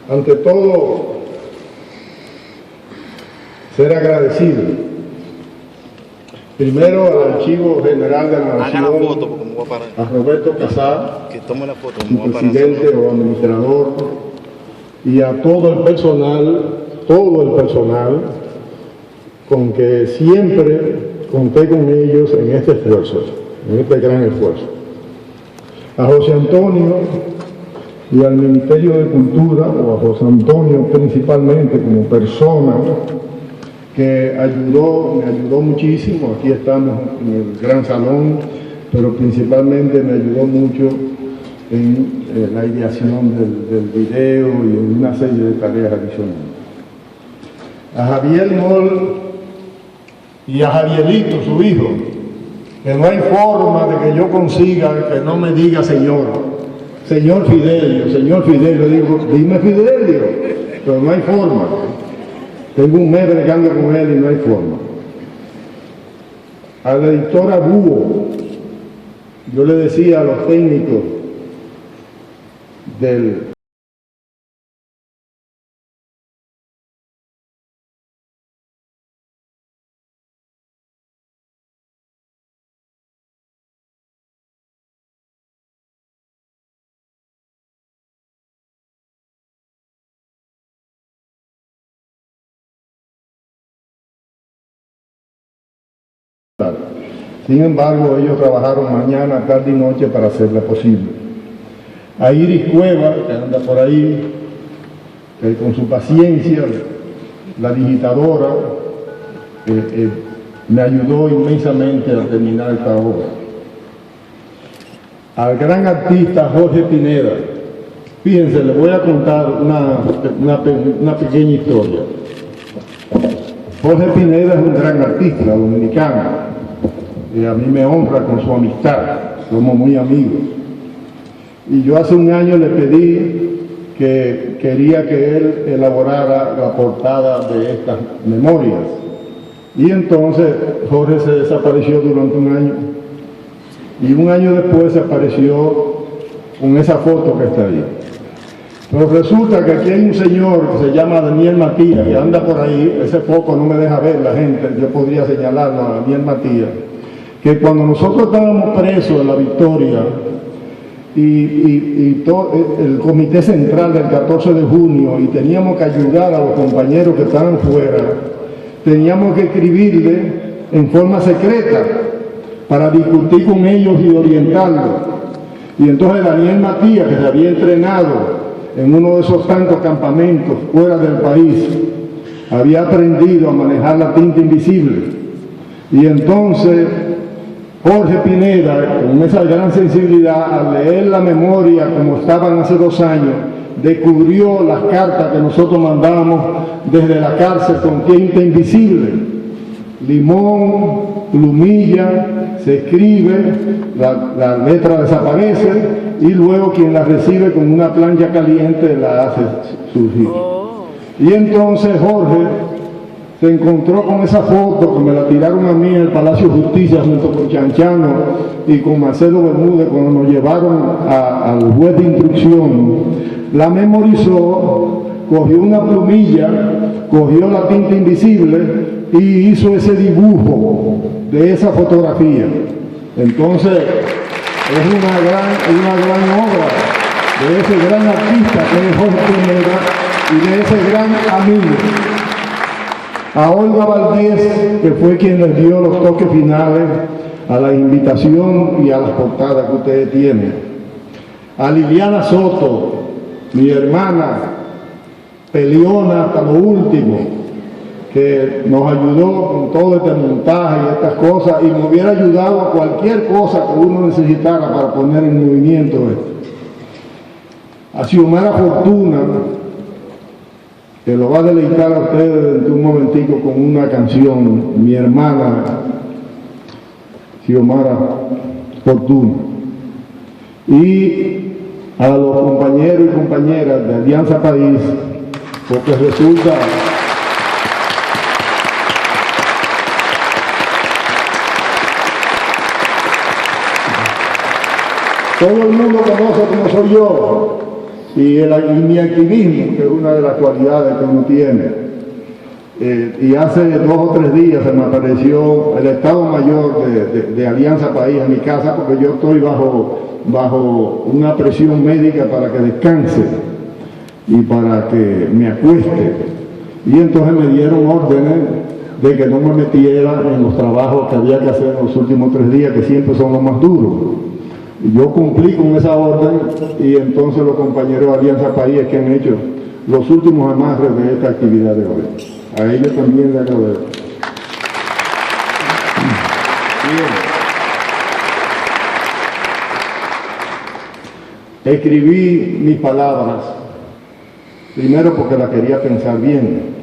ante todo, ser agradecido. Primero al Archivo General de la Nación, a Roberto Casar, su presidente o administrador, y a todo el personal con que siempre conté con ellos en este esfuerzo, en este gran esfuerzo. A José Antonio y al Ministerio de Cultura, o a José Antonio principalmente como persona, que me ayudó muchísimo. Aquí estamos en el gran salón, pero principalmente me ayudó mucho en la ideación del video y en una serie de tareas adicionales. A Javier Moll y a Javierito, su hijo, que no hay forma de que yo consiga que no me diga señor Fidelio, digo, dime Fidelio, pero no hay forma. Tengo un mes bregando con él y no hay forma. A la editora Búho, yo le decía a los técnicos del Sin embargo, ellos trabajaron mañana, tarde y noche para hacerla posible. A Iris Cueva, que anda por ahí, que con su paciencia, la digitadora, me ayudó inmensamente a terminar esta obra. Al gran artista Jorge Pineda, fíjense, les voy a contar una pequeña historia. Jorge Pineda es un gran artista dominicano. A mí me honra con su amistad, somos muy amigos. Y yo hace un año le pedí que quería que él elaborara la portada de estas memorias. Y entonces Jorge se desapareció durante un año. Y un año después se apareció con esa foto que está ahí. Pero resulta que aquí hay un señor que se llama Daniel Matías, que anda por ahí, ese foco no me deja ver la gente, yo podría señalarlo a Daniel Matías, que cuando nosotros estábamos presos en La Victoria y todo el comité central del 14 de junio y teníamos que ayudar a los compañeros que estaban fuera, teníamos que escribirle en forma secreta para discutir con ellos y orientarlos. Y entonces Daniel Matías, que se había entrenado en uno de esos tantos campamentos fuera del país, había aprendido a manejar la tinta invisible. Y entonces Jorge Pineda, con esa gran sensibilidad, al leer la memoria como estaban hace 2 años, descubrió las cartas que nosotros mandábamos desde la cárcel con tinta invisible. Limón, plumilla, se escribe, la letra desaparece y luego quien la recibe con una plancha caliente la hace surgir. Y entonces Jorge se encontró con esa foto que me la tiraron a mí en el Palacio de Justicia junto con Chanchano y con Marcelo Bermúdez cuando nos llevaron al juez de instrucción. La memorizó, cogió una plumilla, cogió la tinta invisible y hizo ese dibujo de esa fotografía. Entonces es una gran obra de ese gran artista que es Jorge Pineda y de ese gran amigo. A Olga Valdés, que fue quien les dio los toques finales a la invitación y a las portadas que ustedes tienen. A Liliana Soto, mi hermana, peleona hasta lo último, que nos ayudó con todo este montaje y estas cosas, y me hubiera ayudado a cualquier cosa que uno necesitara para poner en movimiento esto. A Xiomara Fortuna, que lo va a deleitar a ustedes dentro de un momentico con una canción, mi hermana Xiomara Fortuna. Y a los compañeros y compañeras de Alianza País, porque resulta todo el mundo conoce como soy yo, y mi activismo, que es una de las cualidades que uno tiene. Y hace 2 o 3 días se me apareció el Estado Mayor de Alianza País en mi casa, porque yo estoy bajo una presión médica para que descanse y para que me acueste. Y entonces me dieron órdenes de que no me metiera en los trabajos que había que hacer en los últimos 3 días, que siempre son los más duros. Y yo cumplí con esa orden, y entonces los compañeros de Alianza País que han hecho los últimos amarres de esta actividad de hoy. A ellos también le agradezco. Bien. Escribí mis palabras, primero porque las quería pensar bien,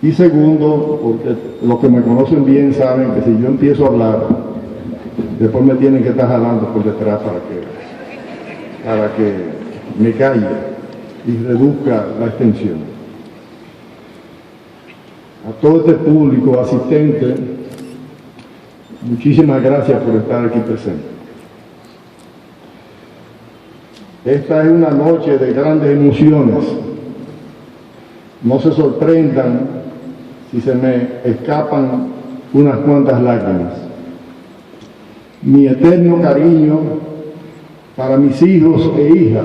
y segundo porque los que me conocen bien saben que si yo empiezo a hablar, después me tienen que estar jalando por detrás para que me calle y reduzca la extensión. A todo este público asistente, muchísimas gracias por estar aquí presente. Esta es una noche de grandes emociones. No se sorprendan si se me escapan unas cuantas lágrimas. Mi eterno cariño para mis hijos e hijas,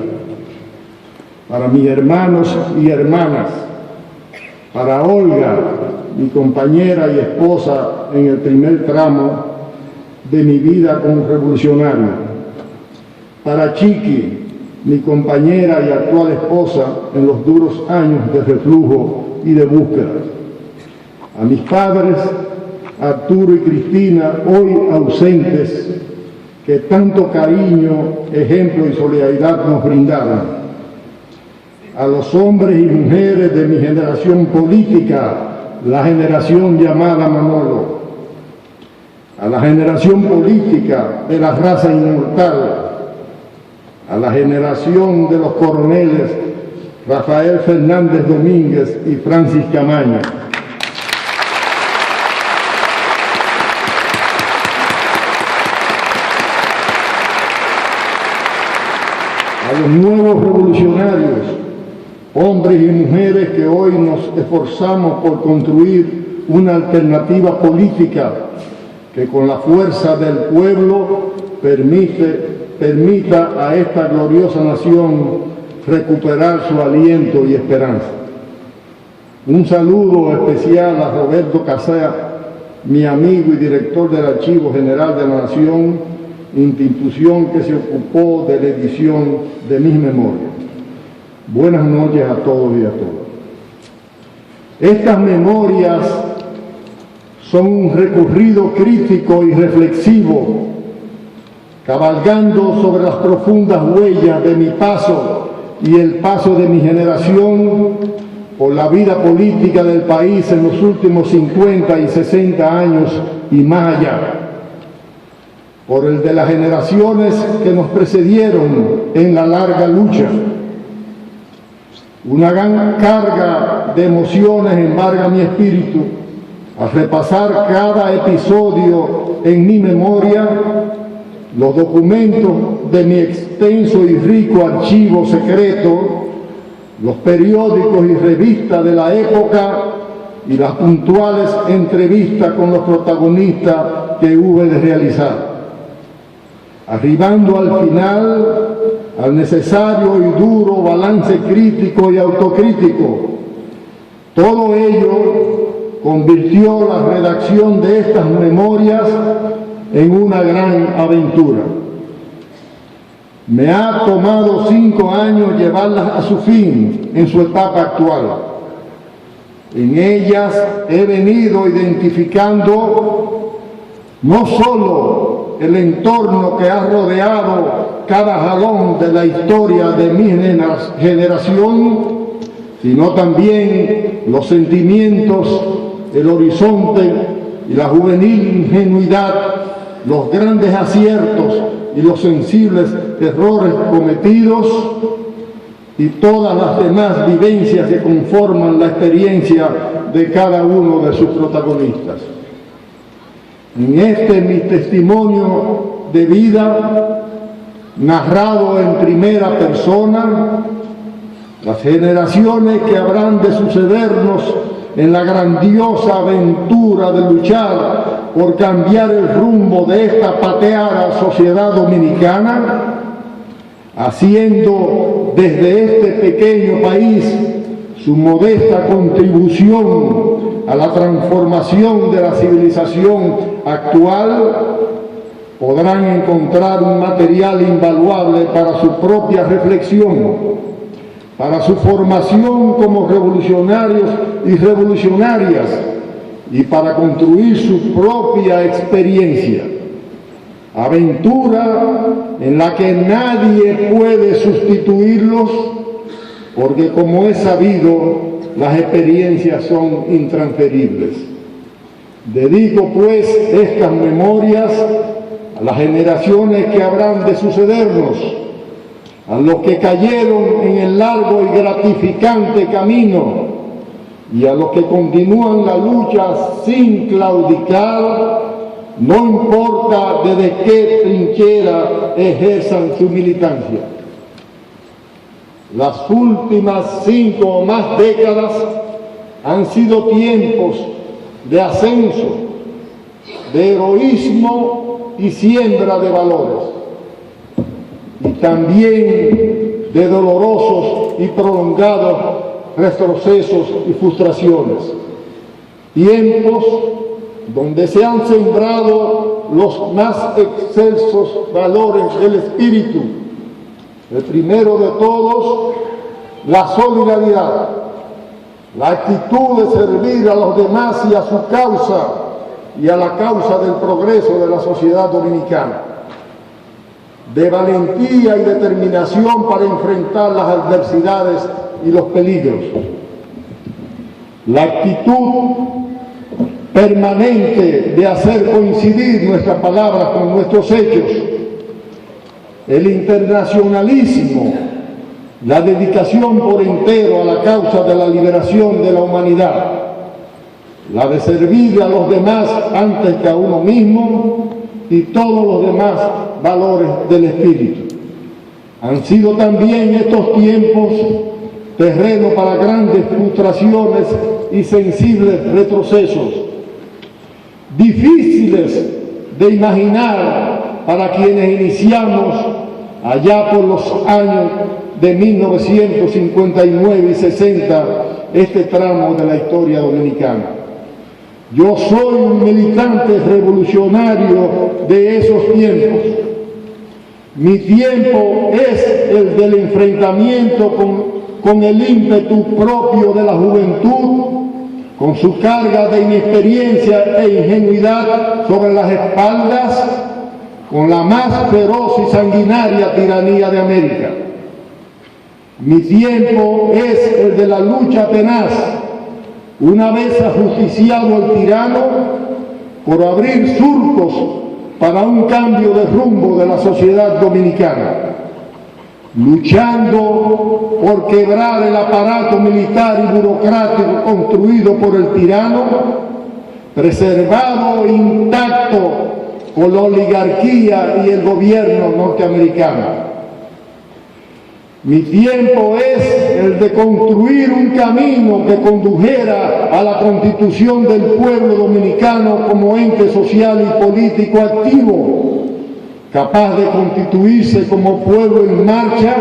para mis hermanos y hermanas, para Olga, mi compañera y esposa en el primer tramo de mi vida como revolucionario, para Chiqui, mi compañera y actual esposa en los duros años de reflujo y de búsqueda, a mis padres, Arturo y Cristina, hoy ausentes, que tanto cariño, ejemplo y solidaridad nos brindaron, a los hombres y mujeres de mi generación política, la generación llamada Manolo, a la generación política de la raza inmortal, a la generación de los coroneles Rafael Fernández Domínguez y Francis Camaño, a los nuevos revolucionarios, hombres y mujeres que hoy nos esforzamos por construir una alternativa política que con la fuerza del pueblo permita a esta gloriosa nación recuperar su aliento y esperanza. Un saludo especial a Roberto Casea, mi amigo y director del Archivo General de la Nación, institución que se ocupó de la edición de mis memorias. Buenas noches a todos y a todas. Estas memorias son un recorrido crítico y reflexivo, cabalgando sobre las profundas huellas de mi paso y el paso de mi generación por la vida política del país en los últimos 50 y 60 años y más allá, por el de las generaciones que nos precedieron en la larga lucha. Una gran carga de emociones embarga mi espíritu al repasar cada episodio en mi memoria, los documentos de mi extenso y rico archivo secreto, los periódicos y revistas de la época y las puntuales entrevistas con los protagonistas que hube de realizar. Arribando al final, al necesario y duro balance crítico y autocrítico. Todo ello convirtió la redacción de estas memorias en una gran aventura. Me ha tomado 5 años llevarlas a su fin en su etapa actual. En ellas he venido identificando no solo el entorno que ha rodeado cada jalón de la historia de mi generación, sino también los sentimientos, el horizonte y la juvenil ingenuidad, los grandes aciertos y los sensibles errores cometidos y todas las demás vivencias que conforman la experiencia de cada uno de sus protagonistas. En este mi testimonio de vida, narrado en primera persona, Las generaciones que habrán de sucedernos en la grandiosa aventura de luchar por cambiar el rumbo de esta pateada sociedad dominicana, haciendo desde este pequeño país su modesta contribución a la transformación de la civilización actual, podrán encontrar un material invaluable para su propia reflexión, para su formación como revolucionarios y revolucionarias y para construir su propia experiencia. Aventura en la que nadie puede sustituirlos, porque como es sabido, las experiencias son intransferibles. Dedico pues estas memorias a las generaciones que habrán de sucedernos, a los que cayeron en el largo y gratificante camino y a los que continúan la lucha sin claudicar, no importa desde qué trinchera ejerzan su militancia. Las últimas 5 o más décadas han sido tiempos de ascenso, de heroísmo y siembra de valores, y también de dolorosos y prolongados retrocesos y frustraciones. Tiempos donde se han sembrado los más excelsos valores del espíritu. El primero de todos, la solidaridad, la actitud de servir a los demás y a su causa y a la causa del progreso de la sociedad dominicana, de valentía y determinación para enfrentar las adversidades y los peligros, la actitud permanente de hacer coincidir nuestras palabras con nuestros hechos, el internacionalismo, la dedicación por entero a la causa de la liberación de la humanidad, la de servir a los demás antes que a uno mismo y todos los demás valores del espíritu. Han sido también estos tiempos terreno para grandes frustraciones y sensibles retrocesos, difíciles de imaginar para quienes iniciamos allá por los años de 1959 y 60 este tramo de la historia dominicana. Yo soy un militante revolucionario de esos tiempos. Mi tiempo es el del enfrentamiento con el ímpetu propio de la juventud, con su carga de inexperiencia e ingenuidad sobre las espaldas, con la más feroz y sanguinaria tiranía de América. Mi tiempo es el de la lucha tenaz, una vez ajusticiado el tirano, por abrir surcos para un cambio de rumbo de la sociedad dominicana, luchando por quebrar el aparato militar y burocrático construido por el tirano, preservado e intacto por la oligarquía y el gobierno norteamericano. Mi tiempo es el de construir un camino que condujera a la constitución del pueblo dominicano como ente social y político activo, capaz de constituirse como pueblo en marcha,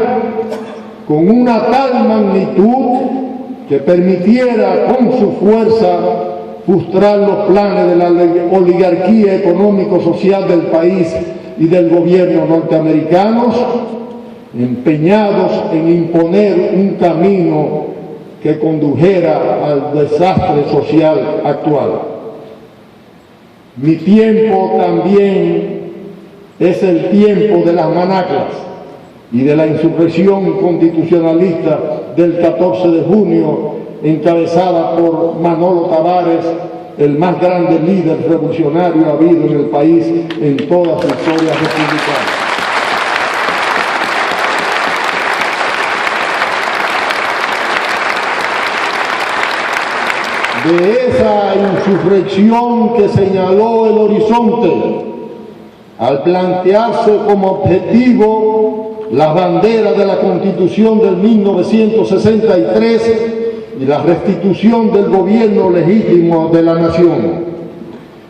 con una tal magnitud que permitiera con su fuerza frustrar los planes de la oligarquía económico-social del país y del gobierno norteamericanos, empeñados en imponer un camino que condujera al desastre social actual. Mi tiempo también es el tiempo de las manaclas y de la insurrección constitucionalista del 14 de junio, encabezada por Manolo Tavares, el más grande líder revolucionario habido en el país en toda su historia republicana. De esa insurrección que señaló el horizonte al plantearse como objetivo la bandera de la Constitución del 1963 y la restitución del gobierno legítimo de la nación.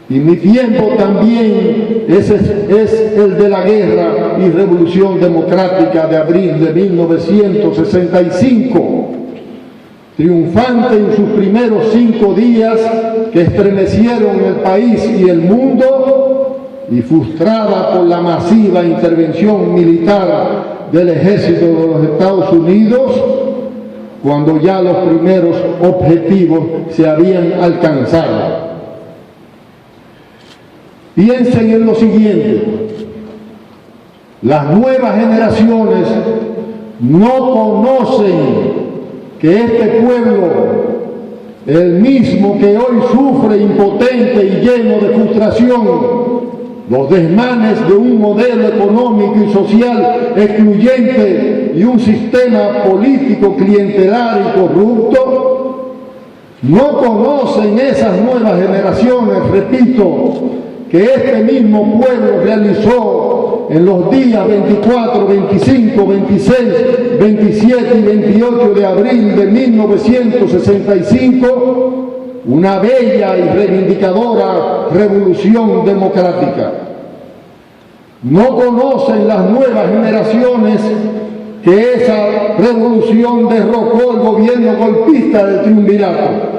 Y mi tiempo también es el de la guerra y revolución democrática de abril de 1965, triunfante en sus primeros 5 días que estremecieron el país y el mundo, y frustrada por la masiva intervención militar del ejército de los Estados Unidos, cuando ya los primeros objetivos se habían alcanzado. Piensen en lo siguiente: las nuevas generaciones no conocen que este pueblo, el mismo que hoy sufre impotente y lleno de frustración los desmanes de un modelo económico y social excluyente y un sistema político clientelar y corrupto, no conocen esas nuevas generaciones, repito, que este mismo pueblo realizó en los días 24, 25, 26, 27 y 28 de abril de 1965, una bella y reivindicadora revolución democrática. No conocen las nuevas generaciones que esa revolución derrocó el gobierno golpista del triunvirato,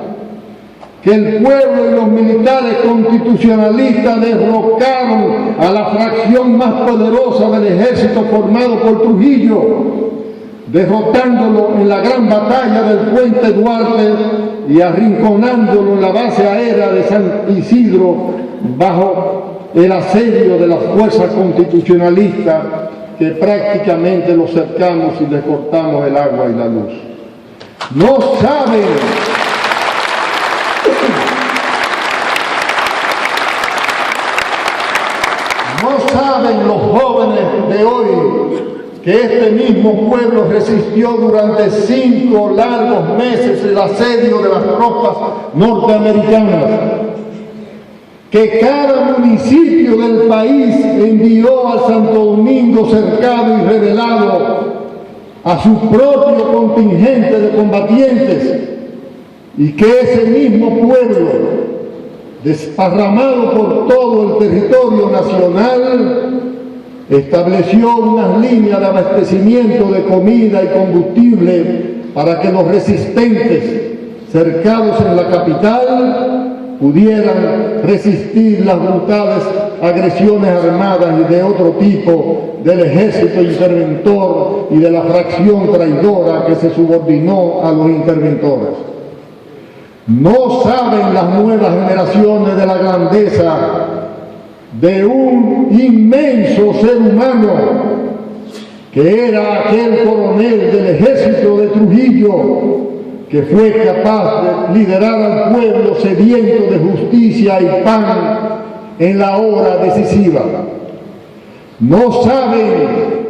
que el pueblo y los militares constitucionalistas derrocaron a la fracción más poderosa del ejército formado por Trujillo, derrotándolo en la gran batalla del Puente Duarte y arrinconándolo en la base aérea de San Isidro bajo el asedio de las fuerzas constitucionalistas que prácticamente los cercamos y les cortamos el agua y la luz. No saben los jóvenes de hoy que este mismo pueblo resistió durante 5 largos meses el asedio de las tropas norteamericanas, que cada municipio del país envió al Santo Domingo cercado y rebelado a su propio contingente de combatientes, y que ese mismo pueblo, desparramado por todo el territorio nacional, estableció unas líneas de abastecimiento de comida y combustible para que los resistentes, cercados en la capital, pudieran resistir las brutales agresiones armadas y de otro tipo del ejército interventor y de la fracción traidora que se subordinó a los interventores. No saben las nuevas generaciones de la grandeza de un inmenso ser humano que era aquel coronel del ejército de Trujillo, que fue capaz de liderar al pueblo sediento de justicia y pan en la hora decisiva. No saben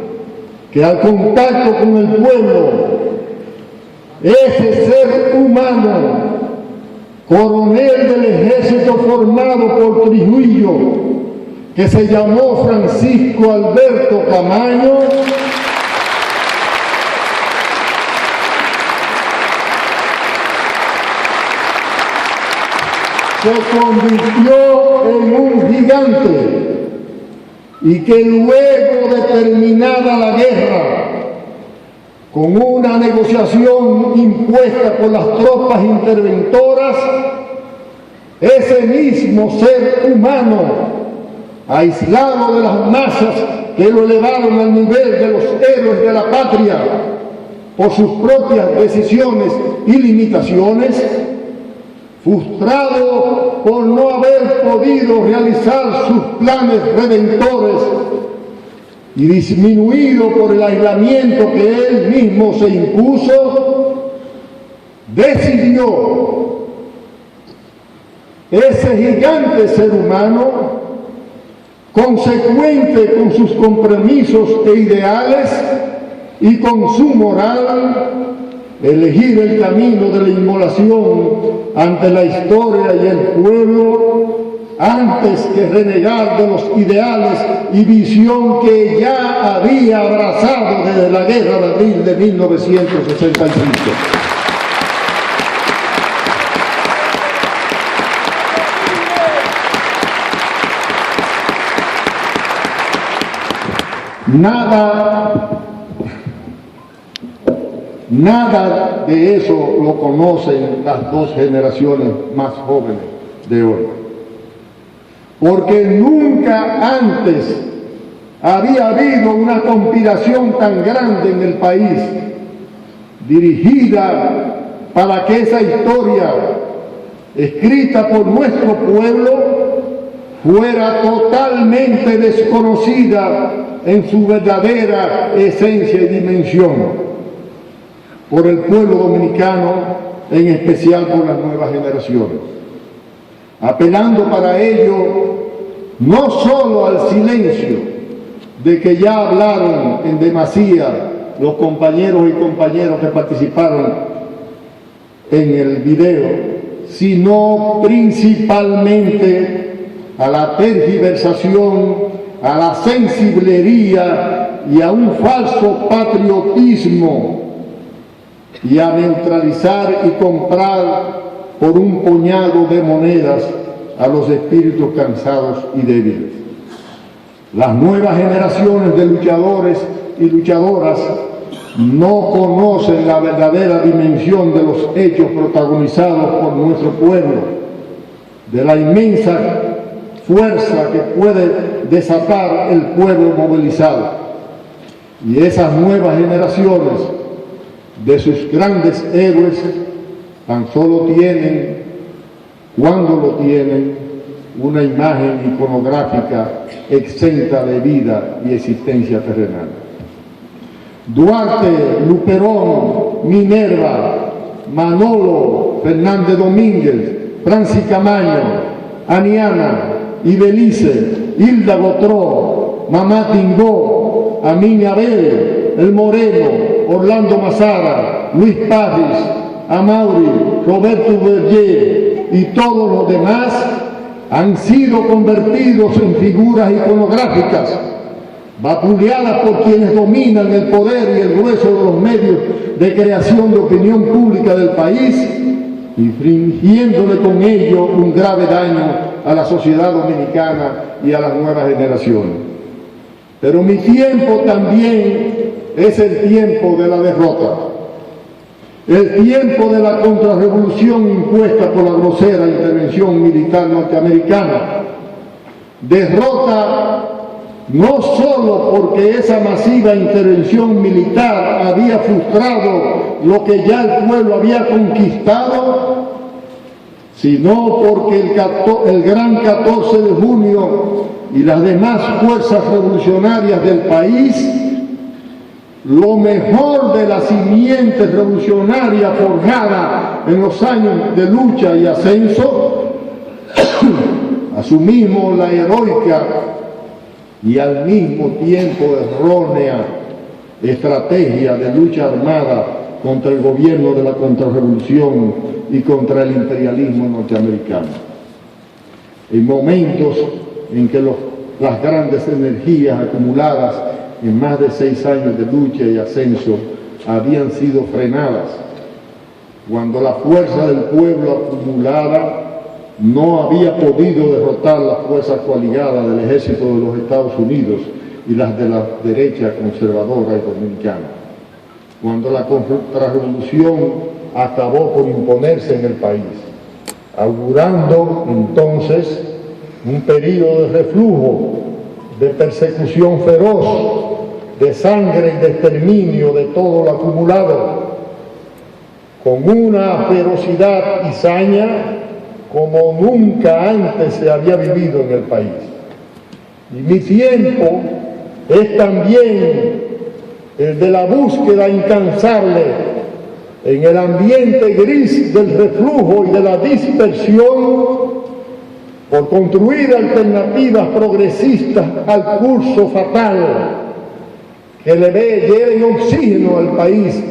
que al contacto con el pueblo, ese ser humano, coronel del ejército formado por Trujillo, que se llamó Francisco Alberto Camaño, se convirtió en un gigante, y que luego de terminada la guerra, con una negociación impuesta por las tropas interventoras, ese mismo ser humano, aislado de las masas que lo elevaron al nivel de los héroes de la patria por sus propias decisiones y limitaciones, frustrado por no haber podido realizar sus planes redentores y disminuido por el aislamiento que él mismo se impuso, decidió, ese gigante ser humano, consecuente con sus compromisos e ideales y con su moral, elegir el camino de la inmolación ante la historia y el pueblo, antes que renegar de los ideales y visión que ya había abrazado desde la Guerra de Abril de 1965. Nada de eso lo conocen las dos generaciones más jóvenes de hoy. Porque nunca antes había habido una conspiración tan grande en el país, dirigida para que esa historia, escrita por nuestro pueblo, fuera totalmente desconocida en su verdadera esencia y dimensión por el pueblo dominicano, en especial por las nuevas generaciones, apelando para ello no solo al silencio de que ya hablaron en demasía los compañeros y compañeras que participaron en el video, sino principalmente a la tergiversación, a la sensiblería y a un falso patriotismo, y a neutralizar y comprar por un puñado de monedas a los espíritus cansados y débiles. Las nuevas generaciones de luchadores y luchadoras no conocen la verdadera dimensión de los hechos protagonizados por nuestro pueblo, de la inmensa fuerza que puede desatar el pueblo movilizado. Y esas nuevas generaciones de sus grandes héroes tan solo tienen, cuando lo tienen, una imagen iconográfica exenta de vida y existencia terrenal. Duarte, Luperón, Minerva, Manolo, Fernández Domínguez, Francis Camaño, Aniana, Ibelice, Hilda Gotró, Mamá Tingó, Amin Abel, El Moreno, Orlando Mazara, Luis Parris, Amaury, Roberto Berger y todos los demás han sido convertidos en figuras iconográficas, vapuleadas por quienes dominan el poder y el grueso de los medios de creación de opinión pública del país, infringiéndole con ello un grave daño a la sociedad dominicana y a las nuevas generaciones. Pero mi tiempo también es el tiempo de la derrota, el tiempo de la contrarrevolución impuesta por la grosera intervención militar norteamericana. Derrota no solo porque esa masiva intervención militar había frustrado lo que ya el pueblo había conquistado, sino porque el gran 14 de junio y las demás fuerzas revolucionarias del país, lo mejor de la simiente revolucionaria forjada en los años de lucha y ascenso, asumimos la heroica y al mismo tiempo errónea estrategia de lucha armada contra el gobierno de la contrarrevolución y contra el imperialismo norteamericano. En momentos en que las grandes energías acumuladas en más de 6 años de lucha y ascenso habían sido frenadas, cuando la fuerza del pueblo acumulada no había podido derrotar las fuerzas coaligadas del ejército de los Estados Unidos y las de la derecha conservadora y dominicana, cuando la contrarrevolución acabó por imponerse en el país, augurando entonces un período de reflujo, de persecución feroz, de sangre y de exterminio de todo lo acumulado, con una ferocidad y saña como nunca antes se había vivido en el país. Y mi tiempo es también el de la búsqueda incansable en el ambiente gris del reflujo y de la dispersión por construir alternativas progresistas al curso fatal que lleven oxígeno al país,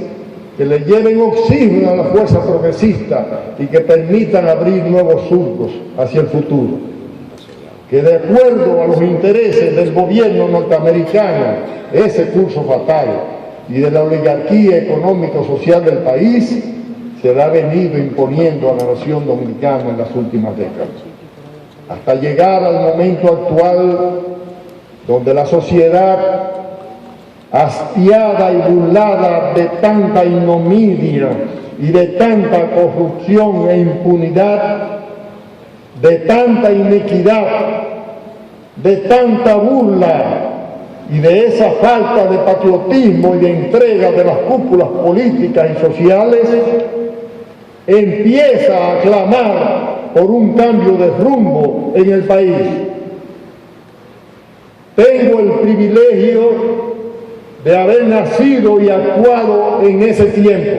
que le lleven oxígeno a la fuerza progresista y que permitan abrir nuevos surcos hacia el futuro. que de acuerdo a los intereses del gobierno norteamericano, ese curso fatal, y de la oligarquía económico-social del país, se le ha venido imponiendo a la nación dominicana en las últimas décadas, hasta llegar al momento actual donde la sociedad, hastiada y burlada de tanta ignominia y de tanta corrupción e impunidad, de tanta inequidad, de tanta burla y de esa falta de patriotismo y de entrega de las cúpulas políticas y sociales, empieza a clamar por un cambio de rumbo en el país. Tengo el privilegio de haber nacido y actuado en ese tiempo.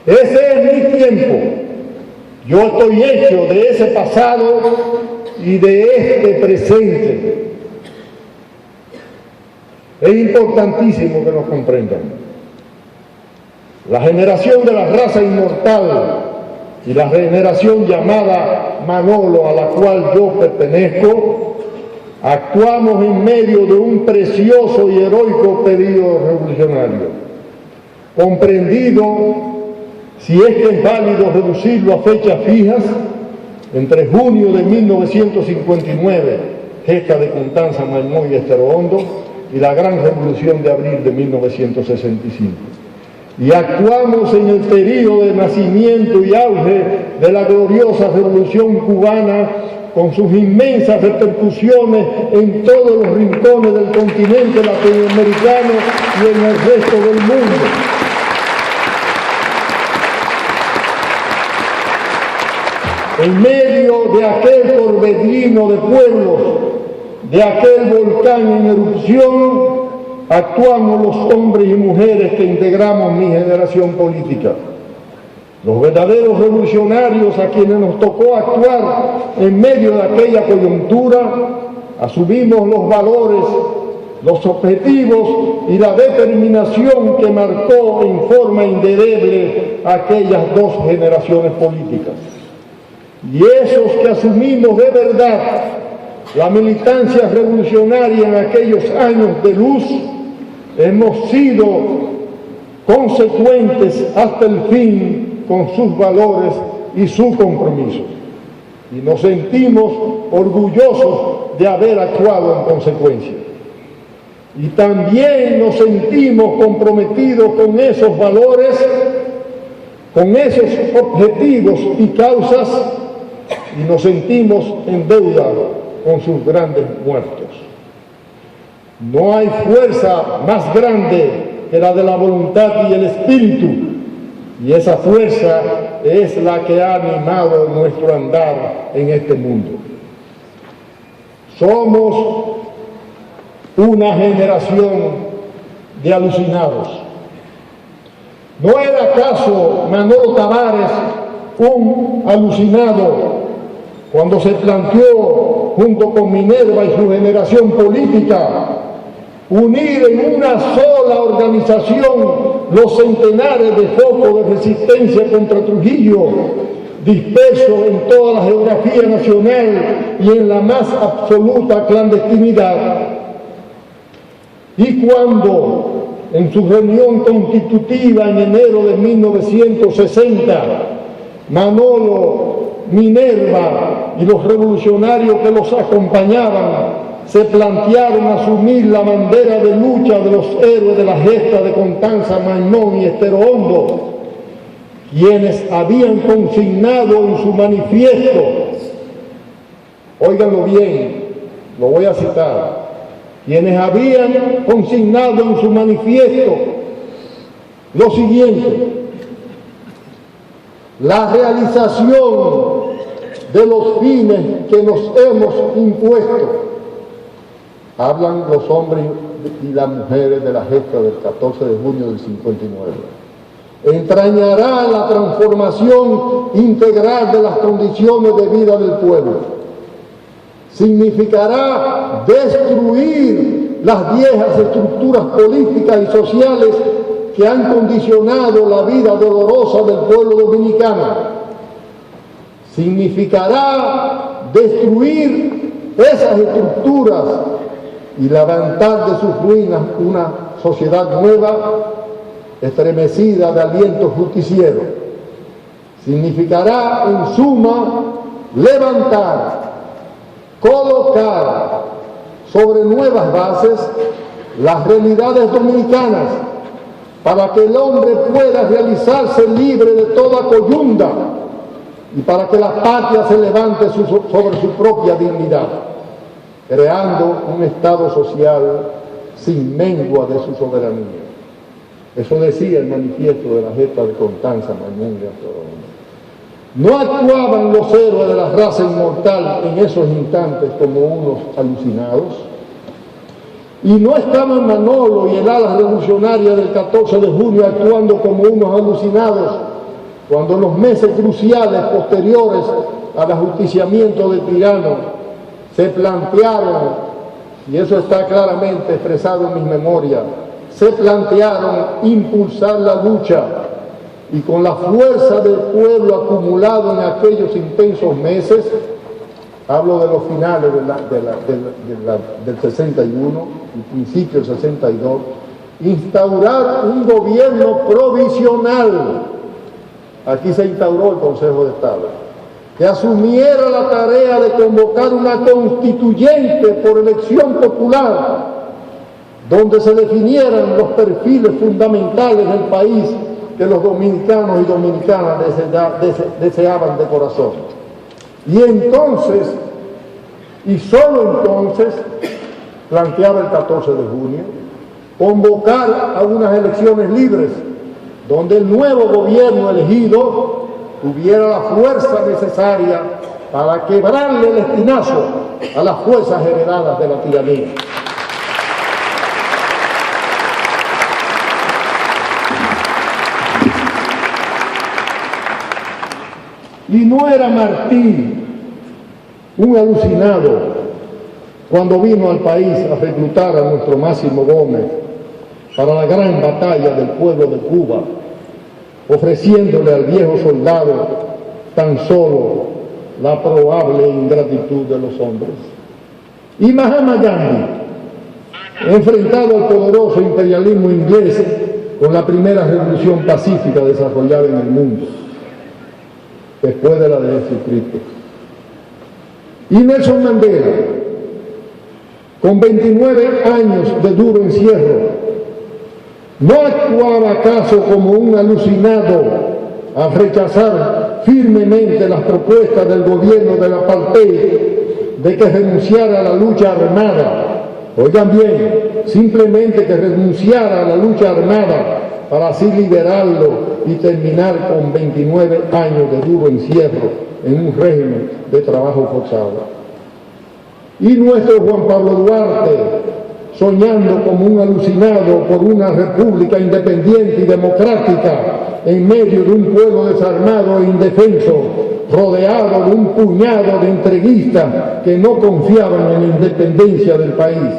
Ese es mi tiempo. Yo estoy hecho de ese pasado y de este presente. Es importantísimo que nos comprendan. La generación de la raza inmortal y la generación llamada Manolo, a la cual yo pertenezco, actuamos en medio de un precioso y heroico periodo revolucionario, comprendido, si es que es válido reducirlo a fechas fijas, entre junio de 1959, gesta de Constanza Maimón y Estero Hondo, y la gran revolución de abril de 1965. Y actuamos en el periodo de nacimiento y auge de la gloriosa revolución cubana, con sus inmensas repercusiones en todos los rincones del continente latinoamericano y en el resto del mundo. En medio de aquel torbellino de pueblos, de aquel volcán en erupción, actuamos los hombres y mujeres que integramos mi generación política. Los verdaderos revolucionarios a quienes nos tocó actuar en medio de aquella coyuntura, asumimos los valores, los objetivos y la determinación que marcó en forma indeleble aquellas dos generaciones políticas. Y esos que asumimos de verdad la militancia revolucionaria en aquellos años de luz, hemos sido consecuentes hasta el fin con sus valores y su compromiso. Y nos sentimos orgullosos de haber actuado en consecuencia. Y también nos sentimos comprometidos con esos valores, con esos objetivos y causas, y nos sentimos en deuda con sus grandes muertos. No hay fuerza más grande que la de la voluntad y el espíritu, y esa fuerza es la que ha animado nuestro andar en este mundo. Somos una generación de alucinados. ¿No era acaso Manolo Tavares un alucinado cuando se planteó, junto con Minerva y su generación política, unir en una sola organización los centenares de focos de resistencia contra Trujillo, dispersos en toda la geografía nacional y en la más absoluta clandestinidad? Y cuando, en su reunión constitutiva en enero de 1960, Manolo, Minerva y los revolucionarios que los acompañaban se plantearon asumir la bandera de lucha de los héroes de la gesta de Constanza Maimón y Estero Hondo, quienes habían consignado en su manifiesto, óiganlo bien, lo voy a citar, quienes habían consignado en su manifiesto lo siguiente: la realización de los fines que nos hemos impuesto. Hablan los hombres y las mujeres de la gesta del 14 de junio del 59. Entrañará la transformación integral de las condiciones de vida del pueblo. Significará destruir las viejas estructuras políticas y sociales que han condicionado la vida dolorosa del pueblo dominicano. Significará destruir esas estructuras y levantar de sus ruinas una sociedad nueva, estremecida de aliento justiciero. Significará, en suma, levantar, colocar sobre nuevas bases las realidades dominicanas para que el hombre pueda realizarse libre de toda coyunda y para que la patria se levante sobre su propia dignidad, creando un Estado social sin mengua de su soberanía. Eso decía el manifiesto de la Gesta de Constanza Mañuga. No actuaban los héroes de la raza inmortal en esos instantes como unos alucinados, y no estaban Manolo y el ala revolucionaria del 14 de junio actuando como unos alucinados cuando en los meses cruciales posteriores al ajusticiamiento de Tirano se plantearon, y eso está claramente expresado en mis memorias, se plantearon impulsar la lucha, y con la fuerza del pueblo acumulado en aquellos intensos meses, hablo de los finales del 61 y principio del 62, instaurar un gobierno provisional. Aquí se instauró el Consejo de Estado, que asumiera la tarea de convocar una constituyente por elección popular, donde se definieran los perfiles fundamentales del país que los dominicanos y dominicanas deseaban de corazón. Y entonces, y solo entonces, planteaba el 14 de junio, convocar a unas elecciones libres, donde el nuevo gobierno elegido tuviera la fuerza necesaria para quebrarle el espinazo a las fuerzas heredadas de la tiranía. Y no era Martí un alucinado cuando vino al país a reclutar a nuestro Máximo Gómez para la gran batalla del pueblo de Cuba, ofreciéndole al viejo soldado tan solo la probable ingratitud de los hombres. Y Mahatma Gandhi, enfrentado al poderoso imperialismo inglés con la primera revolución pacífica desarrollada en el mundo, después de la de Jesucristo. Y Nelson Mandela, con 29 años de duro encierro, ¿no actuaba acaso como un alucinado al rechazar firmemente las propuestas del gobierno del apartheid de que renunciara a la lucha armada? Oigan bien, simplemente que renunciara a la lucha armada para así liberarlo y terminar con 29 años de duro encierro en un régimen de trabajo forzado. Y nuestro Juan Pablo Duarte, soñando como un alucinado por una república independiente y democrática en medio de un pueblo desarmado e indefenso, rodeado de un puñado de entreguistas que no confiaban en la independencia del país.